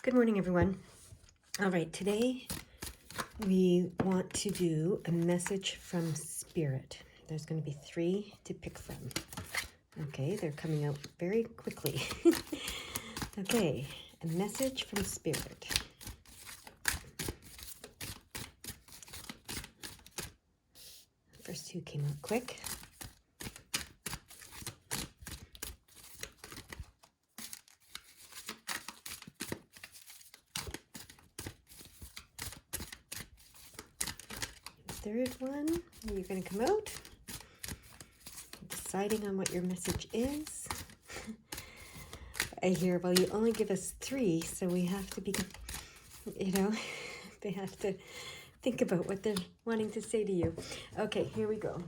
Good morning, everyone. All right, today we want to do a message from Spirit. There's going to be 3 to pick from. Okay, they're coming out very quickly. Okay, a message from Spirit. First 2 came out quick. Third one, you're going to come out, deciding on what your message is. I hear, well, you only give us 3, so we have to be, they have to think about what they're wanting to say to you. Okay, here we go.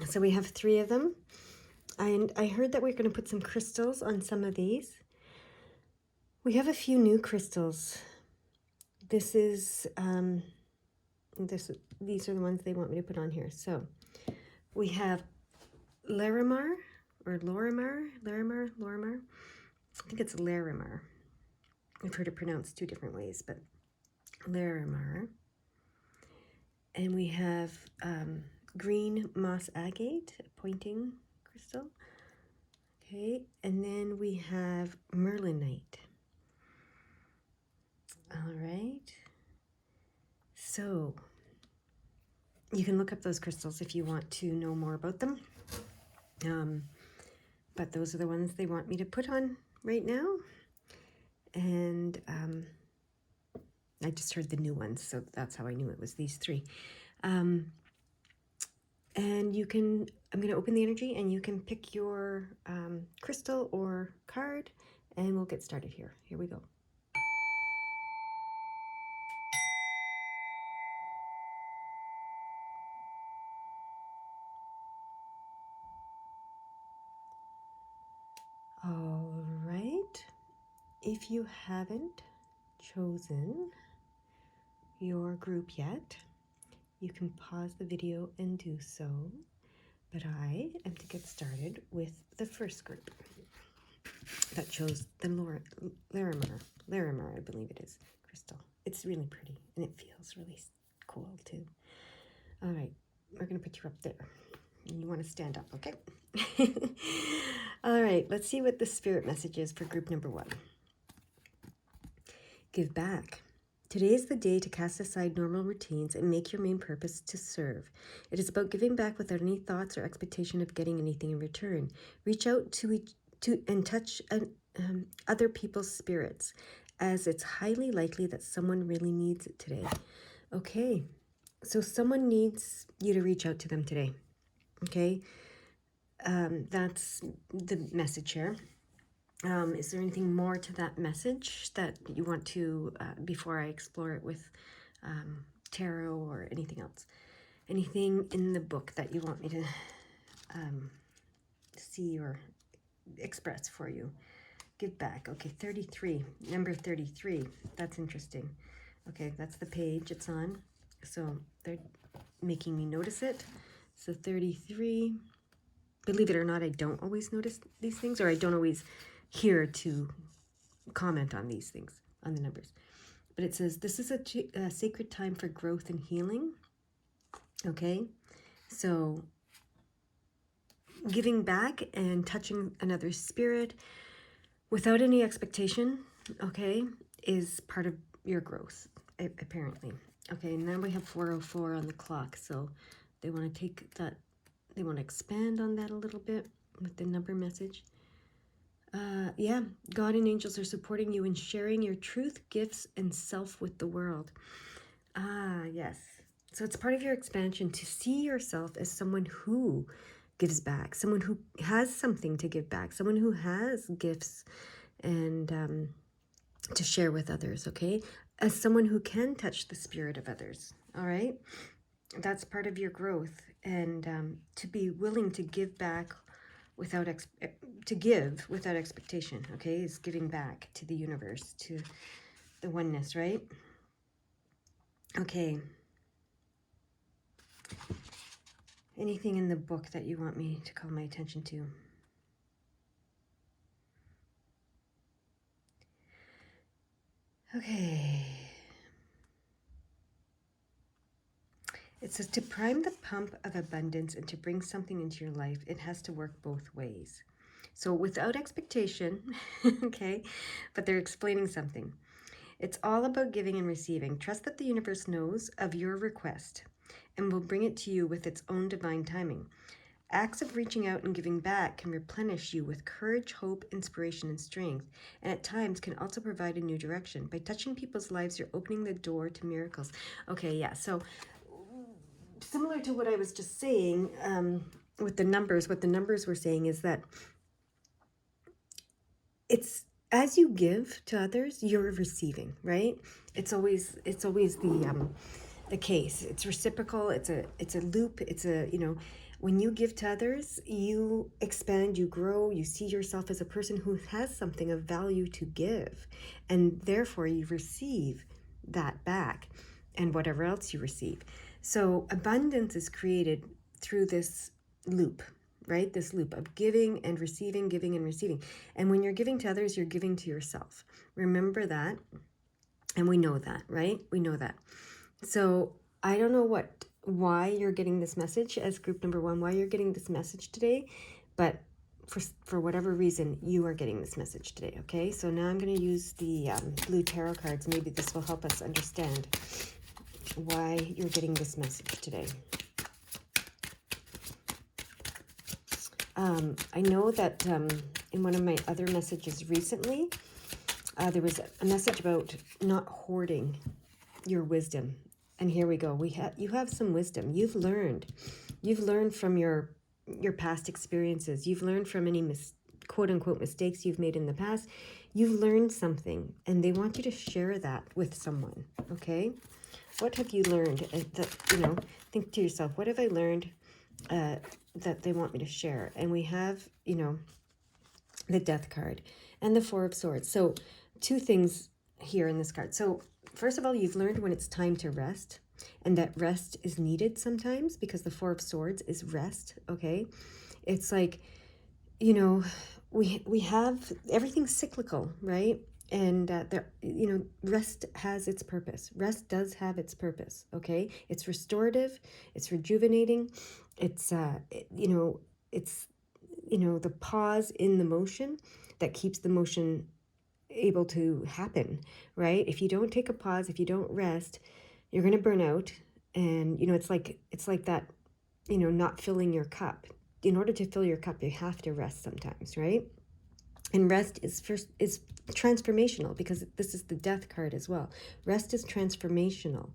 So we have 3 of them, and I heard that we're going to put some crystals on some of these. We have a few new crystals. This is, these are the ones they want me to put on here. So we have Larimar, or Lorimar. I think it's Larimar. I've heard it pronounced 2 different ways, but Larimar. And we have green moss agate, a pointing crystal. Okay, and then we have merlinite. All right. So you can look up those crystals if you want to know more about them. But those are the ones they want me to put on right now. And I just heard the new ones, so that's how I knew it was these 3. And you can, I'm going to open the energy and you can pick your crystal or card and we'll get started here. Here we go. All right. If you haven't chosen your group yet, you can pause the video and do so. But I am to get started with the first group that chose the Larimar, I believe it is, crystal. It's really pretty and it feels really cool too. All right, we're going to put you up there. And you want to stand up, okay? All right, let's see what the spirit message is for group number 1. Give back. Today is the day to cast aside normal routines and make your main purpose to serve. It is about giving back without any thoughts or expectation of getting anything in return. Reach out to and touch other people's spirits, as it's highly likely that someone really needs it today. Okay, so someone needs you to reach out to them today. Okay, that's the message here. Is there anything more to that message that you want to, before I explore it with tarot or anything else? Anything in the book that you want me to see or express for you? Give back. Okay, 33, number 33. That's interesting. Okay, that's the page it's on. So they're making me notice it. So 33. Believe it or not, I don't always notice these things, or I don't always hear to comment on these things, on the numbers. But it says, this is a sacred time for growth and healing. Okay, so giving back and touching another spirit without any expectation, okay, is part of your growth, apparently. Okay, and now we have 4:04 on the clock, so they want to take that, they want to expand on that a little bit with the number message. Yeah, God and angels are supporting you in sharing your truth, gifts, and self with the world. Yes. So it's part of your expansion to see yourself as someone who gives back, someone who has something to give back, someone who has gifts and to share with others, okay? As someone who can touch the spirit of others, all right? That's part of your growth, and to be willing to give back without without expectation, okay, is giving back to the universe, to the oneness, right? Okay. Anything in the book that you want me to call my attention to? Okay. It says to prime the pump of abundance and to bring something into your life, it has to work both ways. So without expectation, okay, but they're explaining something. It's all about giving and receiving. Trust that the universe knows of your request and will bring it to you with its own divine timing. Acts of reaching out and giving back can replenish you with courage, hope, inspiration, and strength, and at times can also provide a new direction. By touching people's lives, you're opening the door to miracles. Okay, yeah, so similar to what I was just saying with the numbers, what the numbers were saying is that it's as you give to others, you're receiving, right? It's always the case. It's reciprocal. It's a loop. It's a, when you give to others, you expand, you grow, you see yourself as a person who has something of value to give, and therefore you receive that back and whatever else you receive. So abundance is created through this loop, right? This loop of giving and receiving, giving and receiving. And when you're giving to others, you're giving to yourself. Remember that. And we know that, right? We know that. So I don't know why you're getting this message as group number 1, why you're getting this message today, but for whatever reason, you are getting this message today, okay? So now I'm going to use the blue tarot cards. Maybe this will help us understand why you're getting this message today. I know that in one of my other messages recently, there was a message about not hoarding your wisdom. And here we go. You have some wisdom. You've learned from your past experiences. You've learned from any quote unquote mistakes you've made in the past. You've learned something, and they want you to share that with someone. Okay, what have you learned? That think to yourself, what have I learned that they want me to share? And we have the Death card and the Four of Swords. So 2 things here in this card. So first of all, you've learned when it's time to rest, and that rest is needed sometimes, because the Four of Swords is rest, okay? It's like, we have, everything's cyclical, right? And rest has its purpose. Rest does have its purpose, okay? It's restorative, it's rejuvenating, it's, it's, the pause in the motion that keeps the motion able to happen, right? If you don't take a pause, if you don't rest, you're going to burn out. And it's like that, not filling your cup. In order to fill your cup, you have to rest sometimes, right? And rest is transformational, because this is the Death card as well. Rest is transformational,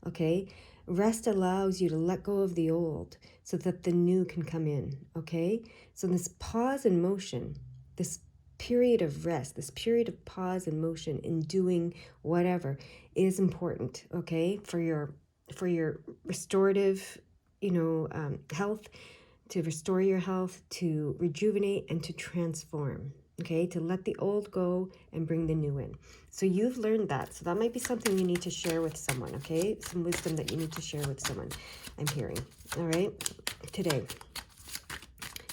okay? Rest allows you to let go of the old so that the new can come in, okay? So this pause in motion, this period of rest, this period of pause and motion in doing whatever is important, okay? For your restorative, health, to restore your health, to rejuvenate and to transform, okay? To let the old go and bring the new in. So you've learned that. So that might be something you need to share with someone, okay? Some wisdom that you need to share with someone, I'm hearing, all right? Today,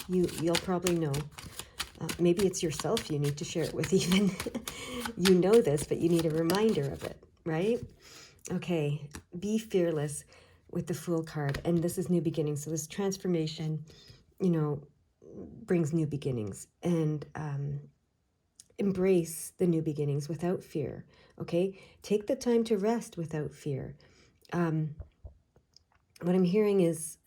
you'll probably know. Maybe it's yourself you need to share it with even. You know this, but you need a reminder of it, right? Okay, be fearless with the Fool card. And this is new beginnings. So this transformation, brings new beginnings. And embrace the new beginnings without fear, okay? Take the time to rest without fear. What I'm hearing is...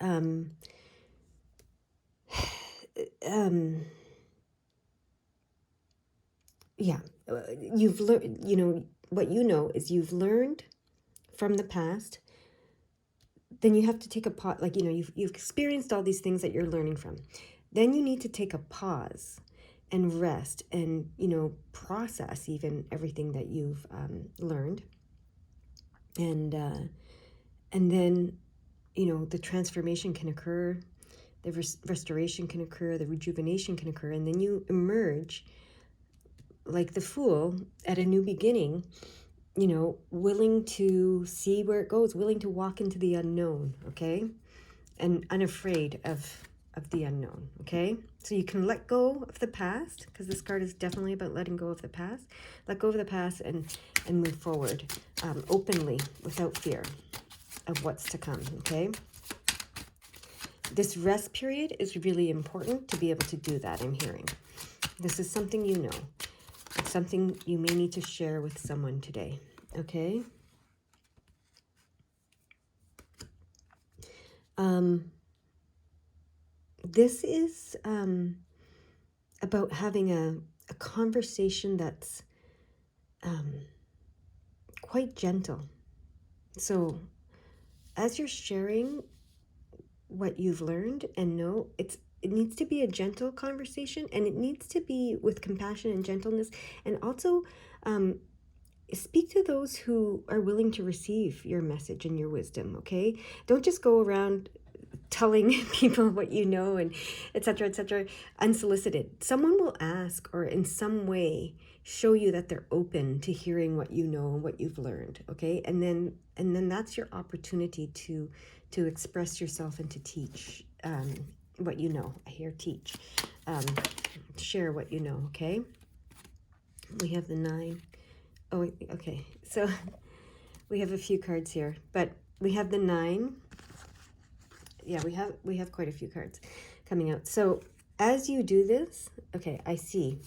yeah, you've learned, what is you've learned from the past. Then you have to take a pause, you've experienced all these things that you're learning from. Then you need to take a pause and rest and, process even everything that you've learned. And then, the transformation can occur, the restoration can occur, the rejuvenation can occur, and then you emerge like the Fool at a new beginning, willing to see where it goes, willing to walk into the unknown, okay? And unafraid of of the unknown, okay? So you can let go of the past, because this card is definitely about letting go of the past. Let go of the past and move forward openly, without fear of what's to come, okay? This rest period is really important to be able to do that, I'm hearing. This is something you know. It's something you may need to share with someone today, okay? This is about having a conversation that's quite gentle. So as you're sharing what you've learned and know, it needs to be a gentle conversation, and it needs to be with compassion and gentleness, and also speak to those who are willing to receive your message and your wisdom, okay? Don't just go around telling people what you know and etc unsolicited. Someone will ask, or in some way show you that they're open to hearing what you know and what you've learned, okay? And then that's your opportunity to express yourself and to teach what you know. I hear teach. Share what you know, okay? We have the 9. Oh, okay. So we have a few cards here, but we have the 9. Yeah, we have quite a few cards coming out. So as you do this, okay, I see.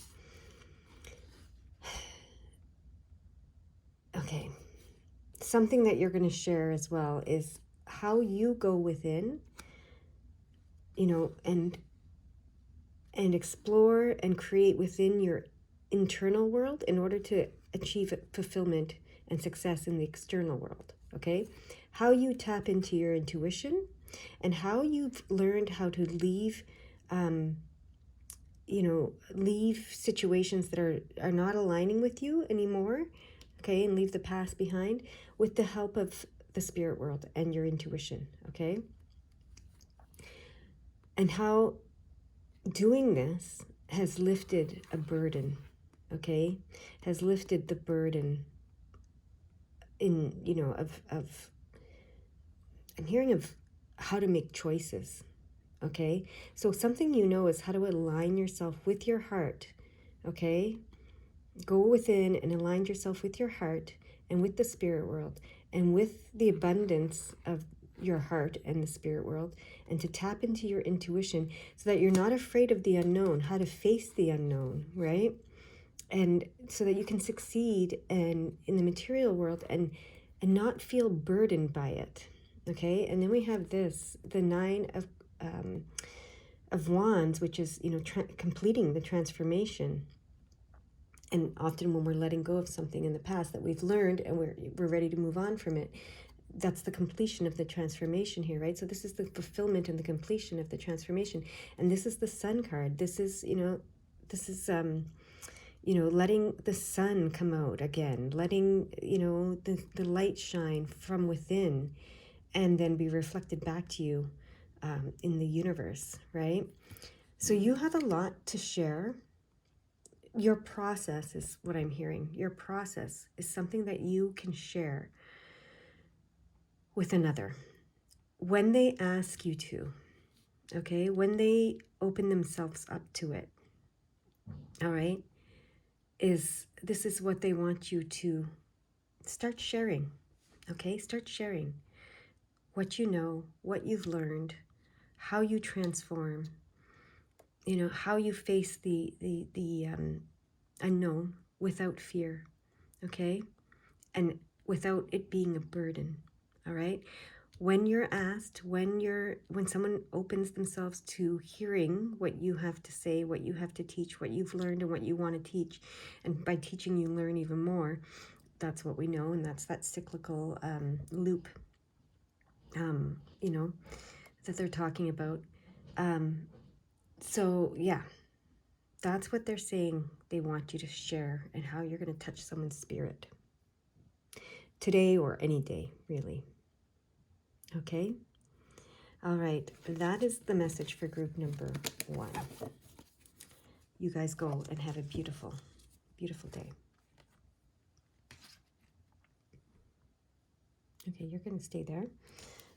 Okay. Something that you're going to share as well is how you go within, you know, and explore and create within your internal world in order to achieve fulfillment and success in the external world, okay? How you tap into your intuition, and how you've learned how to leave, leave situations that are not aligning with you anymore, okay, and leave the past behind with the help of the spirit world and your intuition, okay? And how doing this has lifted a burden, okay? Has lifted the burden in, of I'm hearing of how to make choices, okay? So something you know is how to align yourself with your heart, okay? Go within and align yourself with your heart and with the spirit world and with the abundance of your heart and the spirit world, and to tap into your intuition so that you're not afraid of the unknown, how to face the unknown, right? And so that you can succeed in the material world and not feel burdened by it, okay? And then we have this, the 9 of Wands, which is, completing the transformation. And often when we're letting go of something in the past that we've learned and we're ready to move on from it, that's the completion of the transformation here, right? So this is the fulfillment and the completion of the transformation. And this is the Sun card. This is, letting the sun come out again, letting, the light shine from within and then be reflected back to you in the universe, right? So you have a lot to share. Your process is what I'm hearing. Your process is something that you can share with another when they ask you to, okay? When they open themselves up to it, all right? This is what they want you to start sharing, okay? Start sharing what you know, what you've learned, how you transform, how you face the unknown without fear, okay? And without it being a burden, all right? When you're asked, when someone opens themselves to hearing what you have to say, what you have to teach, what you've learned and what you want to teach, and by teaching you learn even more, that's what we know, and that's that cyclical loop, that they're talking about. So yeah, that's what they're saying they want you to share, and how you're going to touch someone's spirit today or any day, really. Okay? All right, that is the message for group number 1. You guys go and have a beautiful, beautiful day. Okay, you're going to stay there.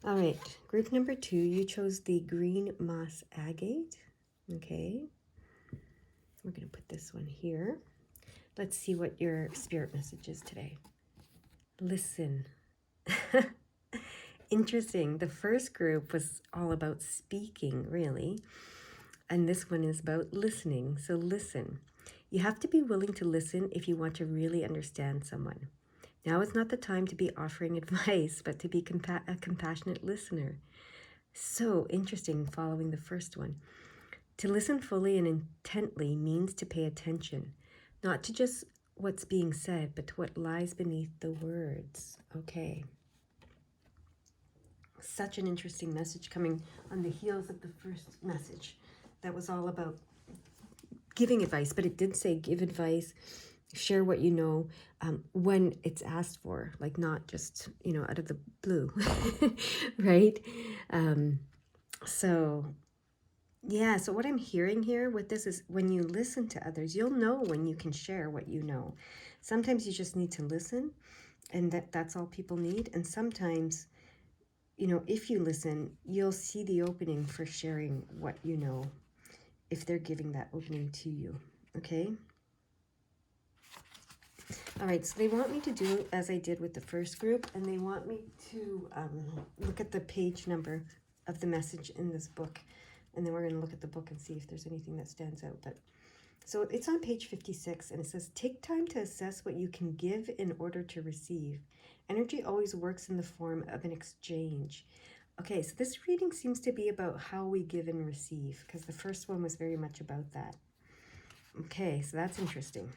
All right, group number 2, you chose the green moss agate. Okay, we're going to put this one here. Let's see what your spirit message is today. Listen. Interesting. The first group was all about speaking, really. And this one is about listening. So listen. You have to be willing to listen if you want to really understand someone. Now is not the time to be offering advice, but to be a compassionate listener. So interesting following the first one. To listen fully and intently means to pay attention, not to just what's being said, but to what lies beneath the words. Okay. Such an interesting message coming on the heels of the first message that was all about giving advice, but it did say give advice, share what you know when it's asked for, like not just, out of the blue, right? So what I'm hearing here with this is when you listen to others, you'll know when you can share what you know. Sometimes you just need to listen, and that's all people need. And sometimes, if you listen, you'll see the opening for sharing what you know, if they're giving that opening to you, okay? All right, so they want me to do as I did with the first group, and they want me to look at the page number of the message in this book, and then we're going to look at the book and see if there's anything that stands out. But so it's on page 56, and it says, take time to assess what you can give in order to receive. Energy always works in the form of an exchange. Okay, so this reading seems to be about how we give and receive, because the first one was very much about that. Okay, so that's interesting.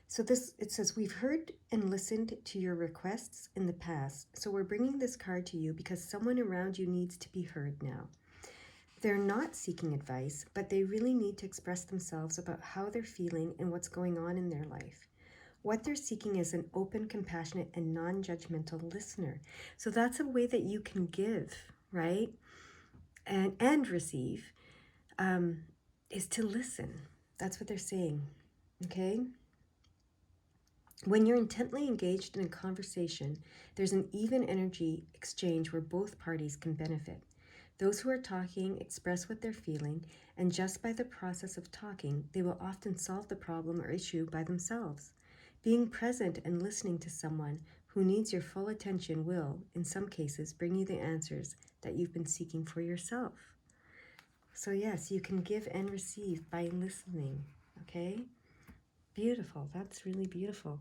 So it says, we've heard and listened to your requests in the past, so we're bringing this card to you because someone around you needs to be heard now. They're not seeking advice, but they really need to express themselves about how they're feeling and what's going on in their life. What they're seeking is an open, compassionate, and non-judgmental listener. So that's a way that you can give, right? And receive, is to listen. That's what they're saying, okay? When you're intently engaged in a conversation, there's an even energy exchange where both parties can benefit. Those who are talking express what they're feeling, and just by the process of talking, they will often solve the problem or issue by themselves. Being present and listening to someone who needs your full attention will, in some cases, bring you the answers that you've been seeking for yourself. So yes, you can give and receive by listening, okay? Beautiful. That's really beautiful.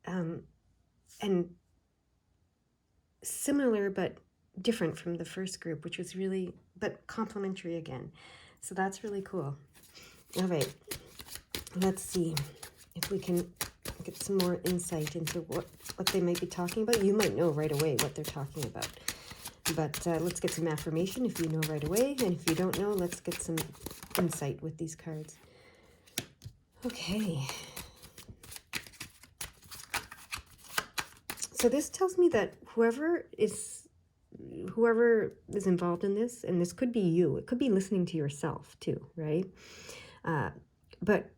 And similar but different from the first group, which was really, but complementary again. So that's really cool. All right, let's see if we can get some more insight into what they might be talking about. You might know right away what they're talking about. But let's get some affirmation if you know right away. And if you don't know, let's get some insight with these cards. Okay. So this tells me that whoever is involved in this, and this could be you, it could be listening to yourself too, right? But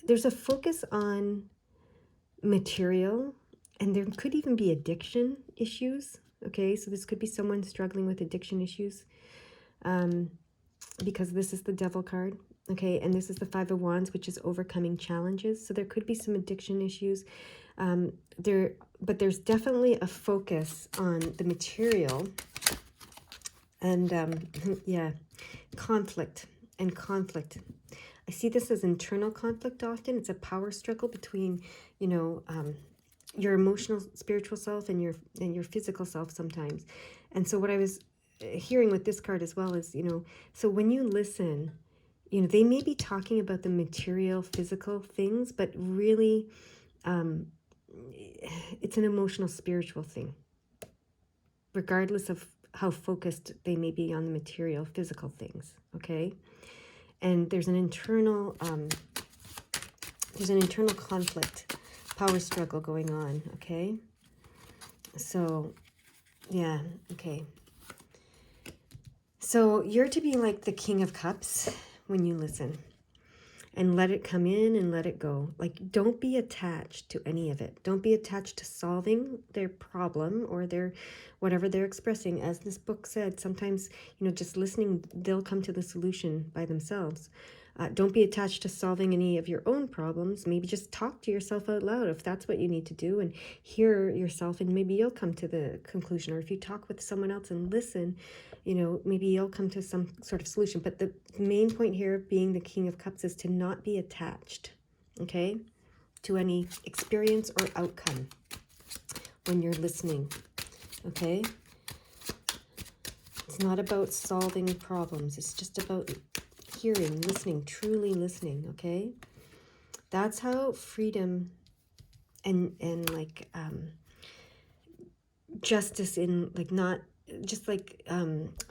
there's a focus on material, and there could even be addiction issues. Okay, so this could be someone struggling with addiction issues, because this is the Devil card. Okay, and this is the Five of Wands, which is overcoming challenges. So there could be some addiction issues. But there's definitely a focus on the material, and conflict. I see this as internal conflict often. It's a power struggle between, your emotional, spiritual self and your physical self sometimes. And so what I was hearing with this card as well is, so when you listen, they may be talking about the material, physical things, but really, it's an emotional, spiritual thing, regardless of how focused they may be on the material, physical things, okay? And there's an internal conflict, power struggle going on, okay? So, yeah, okay. So you're to be like the King of Cups when you listen. and let it come in and let it go. Like, don't be attached to any of it. Don't be attached to solving their problem or their whatever they're expressing. As this book said, sometimes, just listening, they'll come to the solution by themselves. Don't be attached to solving any of your own problems. Maybe just talk to yourself out loud if that's what you need to do, and hear yourself, and maybe you'll come to the conclusion. Or if you talk with someone else and listen, maybe you'll come to some sort of solution. But the main point here, being the King of Cups, is to not be attached, okay, to any experience or outcome when you're listening, okay? It's not about solving problems. It's just about hearing, listening, truly listening, okay? That's how freedom and like justice in like not just like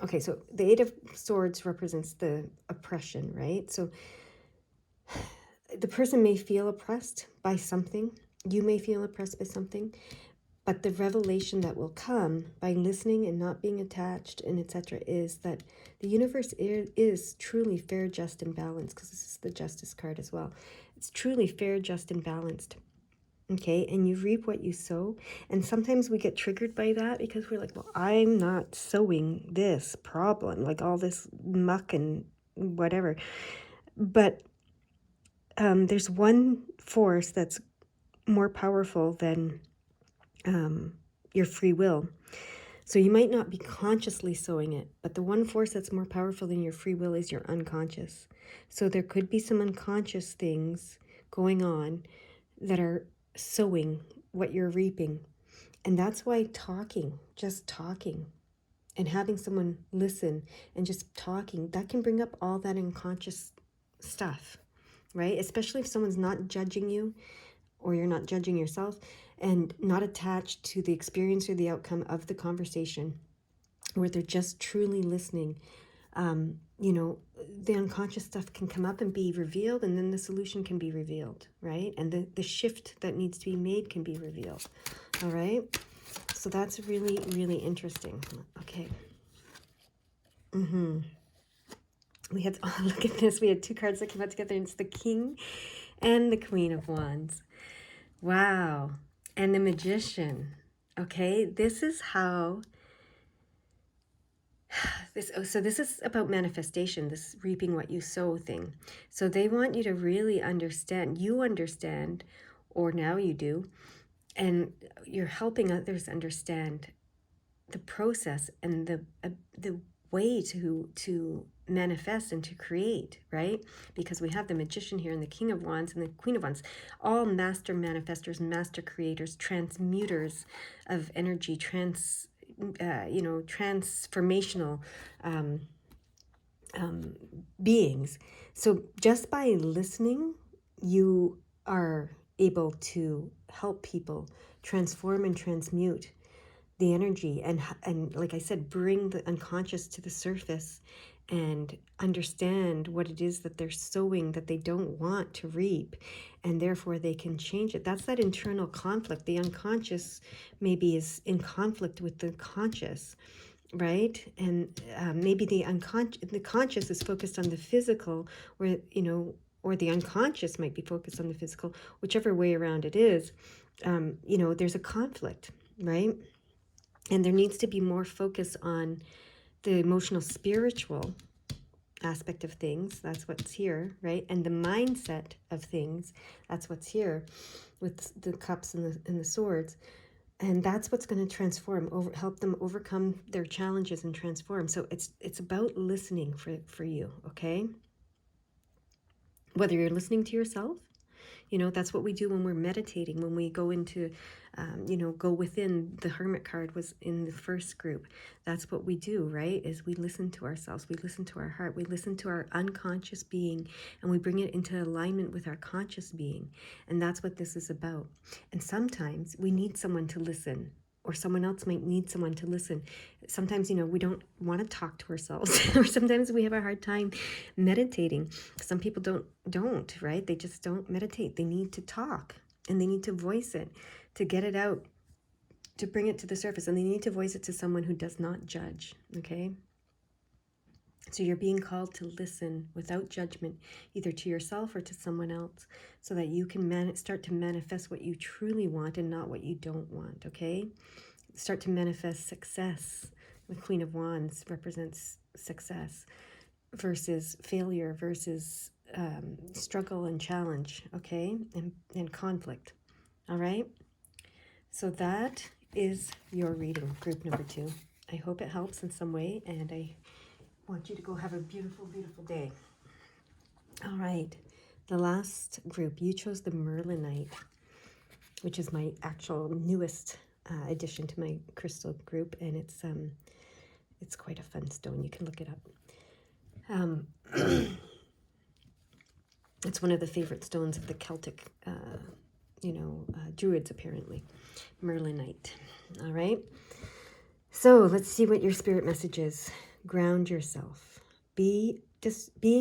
okay, so the Eight of Swords represents the oppression, right? So the person may feel oppressed by something. You may feel oppressed by something. But the revelation that will come by listening and not being attached and etc. is that the universe is truly fair, just, and balanced, because this is the Justice card as well. It's truly fair, just, and balanced. Okay, and you reap what you sow. And sometimes we get triggered by that because we're like, well, I'm not sowing this problem, like all this muck and whatever. But there's one force that's more powerful than your free will. So you might not be consciously sowing it, but the one force that's more powerful than your free will is your unconscious. So there could be some unconscious things going on that are sowing what you're reaping. And that's why just talking and having someone listen and just talking, that can bring up all that unconscious stuff, right? Especially if someone's not judging you or you're not judging yourself, and not attached to the experience or the outcome of the conversation, where they're just truly listening. The unconscious stuff can come up and be revealed, and then the solution can be revealed, right? And the shift that needs to be made can be revealed, all right? So that's really, really interesting. Okay. We had, oh, look at this. We had two cards that came out together, and it's the King and the Queen of Wands. Wow. And the Magician. Okay, this is how this is about manifestation, this reaping what you sow thing. So they want you to really understand, or now you do, and you're helping others understand the process and the way to manifest and to create, right? Because we have the Magician here and the King of Wands and the Queen of Wands, all master manifestors, master creators, transmuters of energy, transformational beings. So just by listening, you are able to help people transform and transmute the energy, and like I said, bring the unconscious to the surface and understand what it is that they're sowing that they don't want to reap, and therefore they can change it. That's that internal conflict. The unconscious maybe is in conflict with the conscious, right? And maybe the conscious is focused on the physical, or or the unconscious might be focused on the physical. Whichever way around it is, there's a conflict, right? And there needs to be more focus on the emotional, spiritual aspect of things. That's what's here, right? And the mindset of things. That's what's here with the cups and the swords. And that's what's going to transform, help them overcome their challenges and transform. So it's about listening for you, okay? Whether you're listening to yourself, that's what we do when we're meditating, when we go into, go within. The Hermit card was in the first group. That's what we do, right? Is we listen to ourselves. We listen to our heart. We listen to our unconscious being, and we bring it into alignment with our conscious being. And that's what this is about. And sometimes we need someone to listen, or someone else might need someone to listen. Sometimes, we don't want to talk to ourselves, or sometimes we have a hard time meditating. Some people don't, right? They just don't meditate. They need to talk, and they need to voice it, to get it out, to bring it to the surface, and they need to voice it to someone who does not judge, okay? So you're being called to listen without judgment, either to yourself or to someone else, so that you can start to manifest what you truly want and not what you don't want, okay? Start to manifest success. The Queen of Wands represents success versus failure versus struggle and challenge, okay? And conflict, all right? So that is your reading, group number 2. I hope it helps in some way, and I want you to go have a beautiful, beautiful day. All right, the last group, you chose the Merlinite, which is my actual newest addition to my crystal group, and it's quite a fun stone. You can look it up. It's one of the favorite stones of the Celtic, Druids, apparently. Merlinite. All right. So let's see what your spirit message is. Ground yourself. Being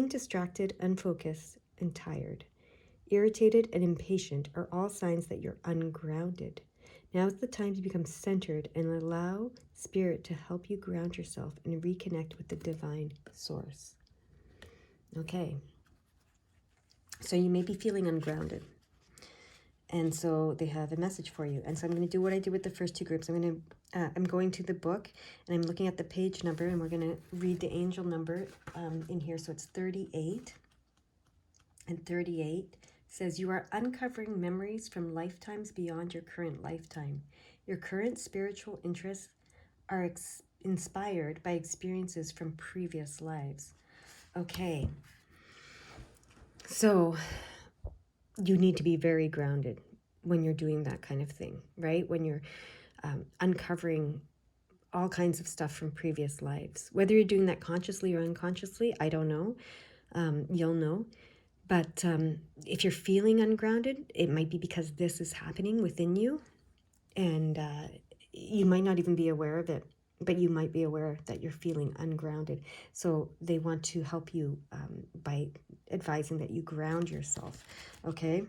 distracted, unfocused, and tired, irritated, and impatient are all signs that you're ungrounded. Now is the time to become centered and allow spirit to help you ground yourself and reconnect with the divine source. Okay. So you may be feeling ungrounded. And so they have a message for you. And so I'm going to do what I did with the first 2 groups. I'm going to the book, and I'm looking at the page number, and we're going to read the angel number in here. So it's 38. And 38 says, you are uncovering memories from lifetimes beyond your current lifetime. Your current spiritual interests are inspired by experiences from previous lives. Okay. So you need to be very grounded when you're doing that kind of thing, right? When you're uncovering all kinds of stuff from previous lives. Whether you're doing that consciously or unconsciously, I don't know. You'll know. But if you're feeling ungrounded, it might be because this is happening within you. And you might not even be aware of it, but you might be aware that you're feeling ungrounded. So they want to help you by advising that you ground yourself, okay?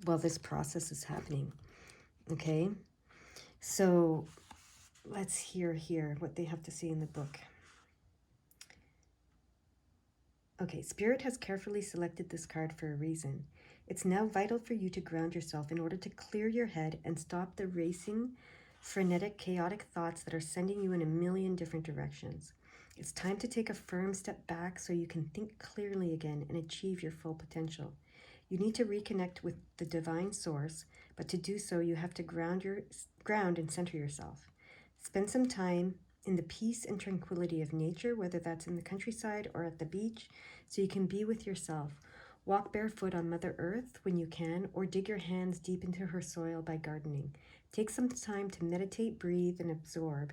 While this process is happening, okay? So let's hear here what they have to say in the book. Okay, Spirit has carefully selected this card for a reason. It's now vital for you to ground yourself in order to clear your head and stop the racing, frenetic, chaotic thoughts that are sending you in a million different directions. It's time to take a firm step back so you can think clearly again and achieve your full potential. You need to reconnect with the divine source, but to do so, you have to ground and center yourself. Spend some time in the peace and tranquility of nature, whether that's in the countryside or at the beach, so you can be with yourself. Walk barefoot on Mother Earth when you can, or dig your hands deep into her soil by gardening. Take some time to meditate, breathe, and absorb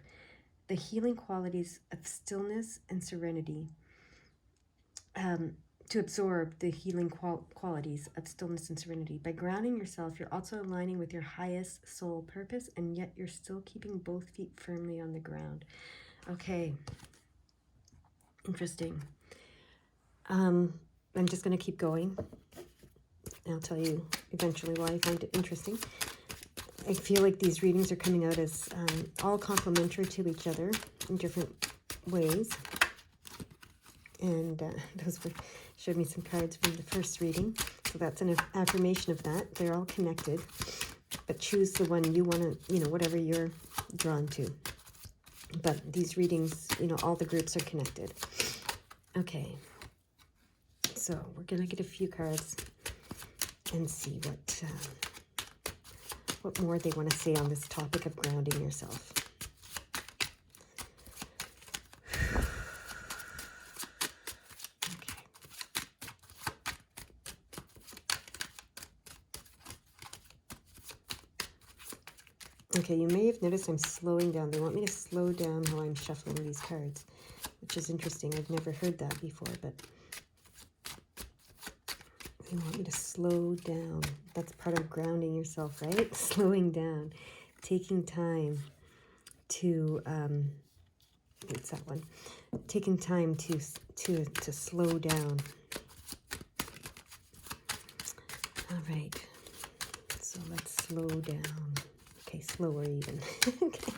the healing qualities of stillness and serenity. Qualities of stillness and serenity. By grounding yourself, you're also aligning with your highest soul purpose, and yet you're still keeping both feet firmly on the ground. Okay. Interesting. I'm just going to keep going. I'll tell you eventually why I find it interesting. I feel like these readings are coming out as all complementary to each other in different ways. And those showed me some cards from the first reading. So that's an affirmation of that. They're all connected. But choose the one you want to, whatever you're drawn to. But these readings, all the groups are connected. Okay. So we're going to get a few cards and see what more they want to say on this topic of grounding yourself. Okay, you may have noticed I'm slowing down. They want me to slow down how I'm shuffling these cards, which is interesting. I've never heard that before, but they want me to slow down. That's part of grounding yourself, right? Slowing down, taking time to, it's that one, taking time to slow down. All right, so let's slow down. Okay, slower even. Okay.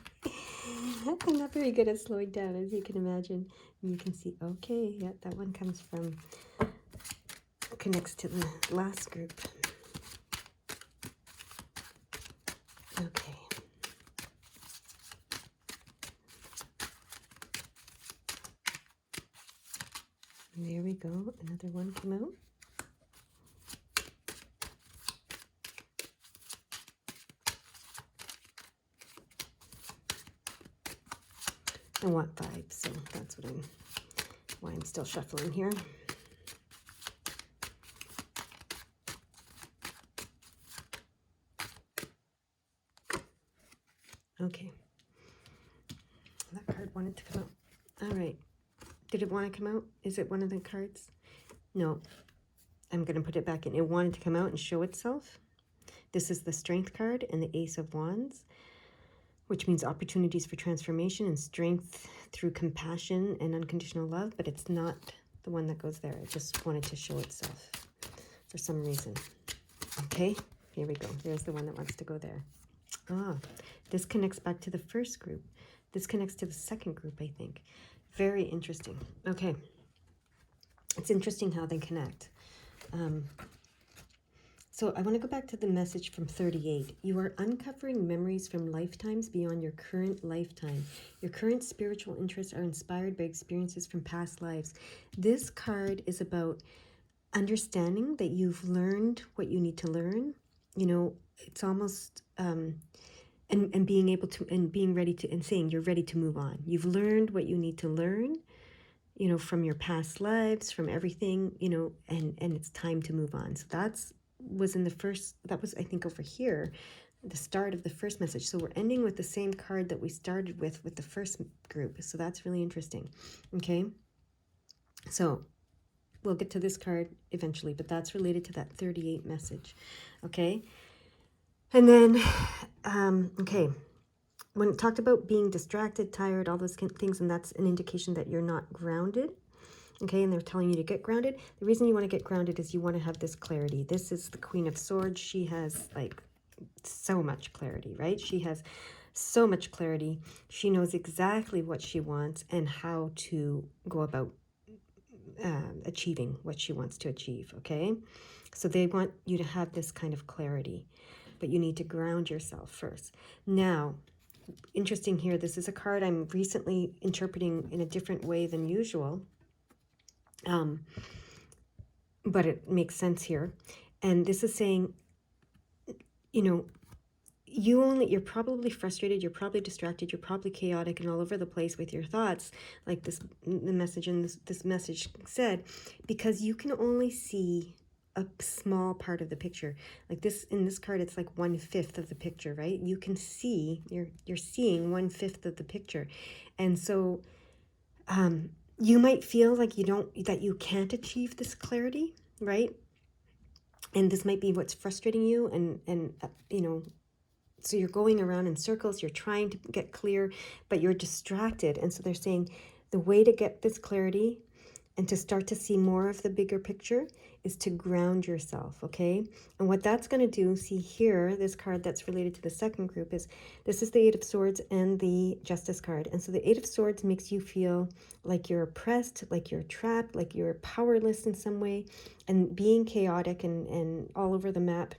I'm not very good at slowing down, as you can imagine. And you can see, okay, yeah, that one comes from, connects to the last group. Okay. And there we go. Another one came out. I want 5, so that's why I'm still shuffling here. Okay. That card wanted to come out. All right. Did it want to come out? Is it one of the cards? No. I'm going to put it back in. It wanted to come out and show itself. This is the Strength card and the Ace of Wands, which means opportunities for transformation and strength through compassion and unconditional love, but it's not the one that goes there. It just wanted to show itself for some reason. Okay, here we go. There's the one that wants to go there. Ah, this connects back to the first group. This connects to the second group, I think. Very interesting. Okay. It's interesting how they connect. So I want to go back to the message from 38. You are uncovering memories from lifetimes beyond your current lifetime. Your current spiritual interests are inspired by experiences from past lives. This card is about understanding that you've learned what you need to learn. You know, it's almost... and being able to, and being ready to, and saying you're ready to move on. You've learned what you need to learn, you know, from your past lives, from everything, you know, and it's time to move on. So that was I think over here, the start of the first message. So we're ending with the same card that we started with the first group. So that's really interesting. Okay. So we'll get to this card eventually, but that's related to that 38 message. Okay. And then, okay, when it talked about being distracted, tired, all those things, and that's an indication that you're not grounded, okay, and they're telling you to get grounded. The reason you want to get grounded is you want to have this clarity. This is the Queen of Swords. She has, like, so much clarity, right? She has so much clarity. She knows exactly what she wants and how to go about achieving what she wants to achieve, okay? So they want you to have this kind of clarity. But you need to ground yourself first. Now, interesting here, this is a card I'm recently interpreting in a different way than usual. But it makes sense here. And this is saying, you know, you're probably frustrated, you're probably distracted, you're probably chaotic and all over the place with your thoughts, like the message in this message said, because you can only see a small part of the picture. Like this, in this card, it's like 1/5 of the picture, right? You can see, you're seeing 1/5 of the picture. And so you might feel like that you can't achieve this clarity, right? And this might be what's frustrating you, and you know, so you're going around in circles, you're trying to get clear, but you're distracted. And so they're saying the way to get this clarity and to start to see more of the bigger picture is to ground yourself, okay? And what that's going to do, see here, this card that's related to the second group is, this is the Eight of Swords and the Justice card. And so the Eight of Swords makes you feel like you're oppressed, like you're trapped, like you're powerless in some way, and being chaotic and all over the map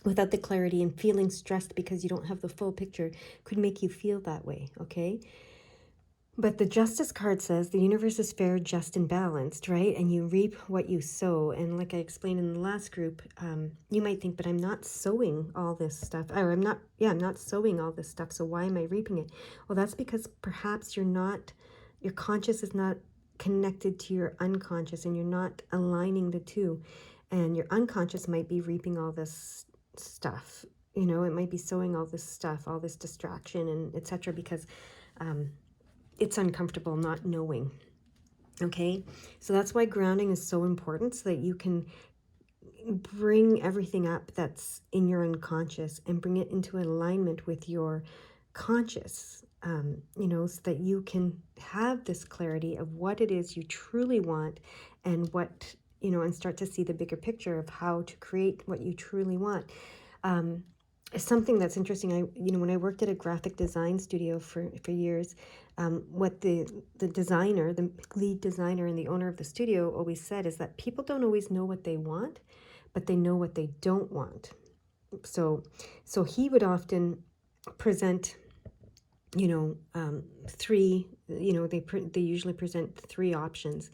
without the clarity and feeling stressed because you don't have the full picture could make you feel that way, okay? But the Justice card says the universe is fair, just, and balanced, right? And you reap what you sow. And like I explained in the last group, you might think, but I'm not sowing all this stuff. Or I'm not sowing all this stuff. So why am I reaping it? Well, that's because perhaps your conscious is not connected to your unconscious, and you're not aligning the two. And your unconscious might be reaping all this stuff. You know, it might be sowing all this stuff, all this distraction, and etc. because it's uncomfortable not knowing. Okay, so that's why grounding is so important, so that you can bring everything up that's in your unconscious and bring it into alignment with your conscious, you know, so that you can have this clarity of what it is you truly want, and what, you know, and start to see the bigger picture of how to create what you truly want. something that's interesting, when I worked at a graphic design studio for years, what the designer, the lead designer and the owner of the studio always said is that people don't always know what they want, but they know what they don't want. So he would often present, three, they usually present three options,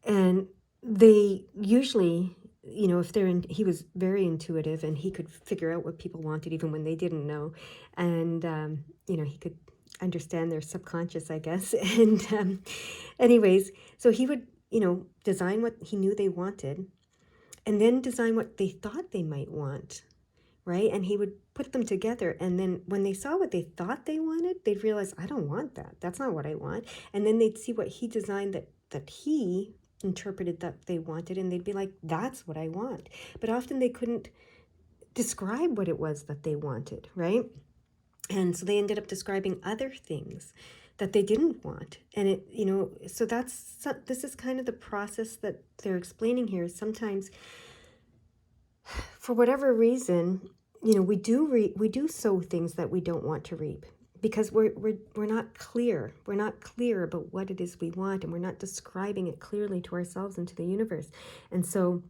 and they usually, if he was very intuitive and he could figure out what people wanted even when they didn't know. And, he could understand their subconscious, I guess. And anyways, so he would, design what he knew they wanted and then design what they thought they might want. Right. And he would put them together. And then when they saw what they thought they wanted, they'd realize, I don't want that. That's not what I want. And then they'd see what he designed that he interpreted that they wanted, and they'd be like, that's what I want. But often they couldn't describe what it was that they wanted, right? And so they ended up describing other things that they didn't want. And so this is kind of the process that they're explaining here. Sometimes, for whatever reason, we do sow things that we don't want to reap, because we're not clear. We're not clear about what it is we want, and we're not describing it clearly to ourselves and to the universe. And so,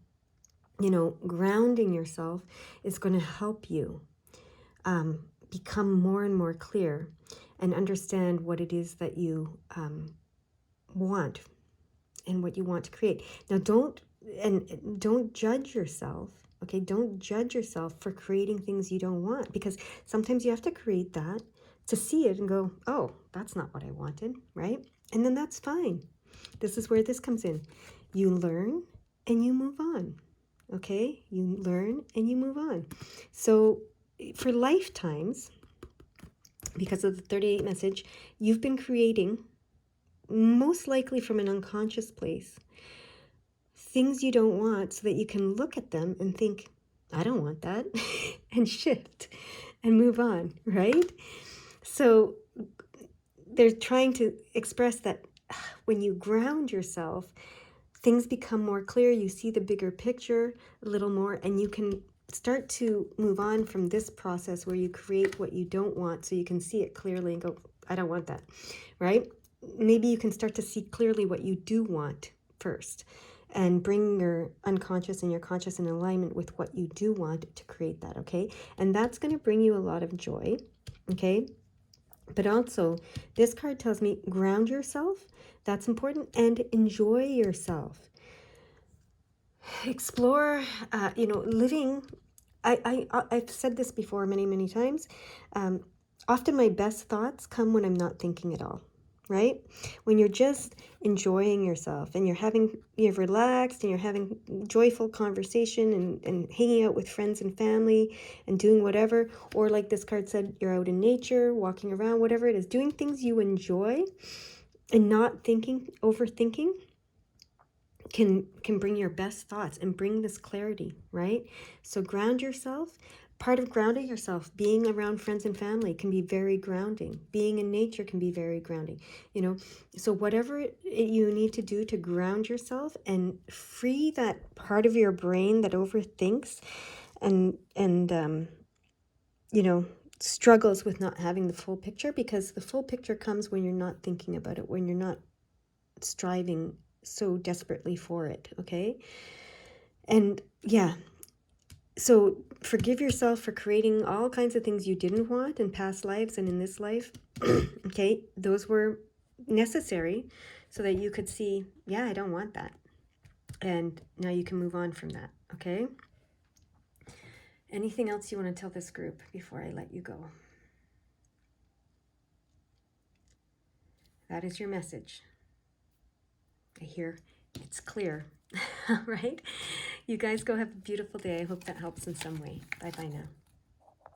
grounding yourself is going to help you become more and more clear and understand what it is that you want and what you want to create. Now, don't judge yourself. Okay, don't judge yourself for creating things you don't want, because sometimes you have to create that to see it and go, oh, that's not what I wanted, right? And then that's fine. This is where this comes in. You learn and you move on, okay? You learn and you move on. So for lifetimes, because of the 38 message, you've been creating, most likely from an unconscious place, things you don't want, so that you can look at them and think, I don't want that, and shift and move on, right? So they're trying to express that when you ground yourself, things become more clear. You see the bigger picture a little more, and you can start to move on from this process where you create what you don't want, so you can see it clearly and go, I don't want that, right? Maybe you can start to see clearly what you do want first, and bring your unconscious and your conscious in alignment with what you do want to create that, okay? And that's going to bring you a lot of joy, okay? But also, this card tells me ground yourself. That's important. And enjoy yourself. Explore, living. I've said this before many times. Often my best thoughts come when I'm not thinking at all, right? When you're just enjoying yourself and you're relaxed and you're having joyful conversation and hanging out with friends and family and doing whatever, or like this card said, you're out in nature, walking around, whatever it is, doing things you enjoy and not overthinking can bring your best thoughts and bring this clarity, right? So ground yourself. Part of grounding yourself, being around friends and family, can be very grounding. Being in nature can be very grounding, So whatever you need to do to ground yourself and free that part of your brain that overthinks and struggles with not having the full picture, because the full picture comes when you're not thinking about it, when you're not striving so desperately for it, okay? And yeah, so forgive yourself for creating all kinds of things you didn't want in past lives and in this life. Okay, those were necessary so that you could see, yeah, I don't want that. And now you can move on from that, okay? Anything else you want to tell this group before I let you go? That is your message. I hear it's clear. All right? You guys go have a beautiful day. I hope that helps in some way. Bye-bye now.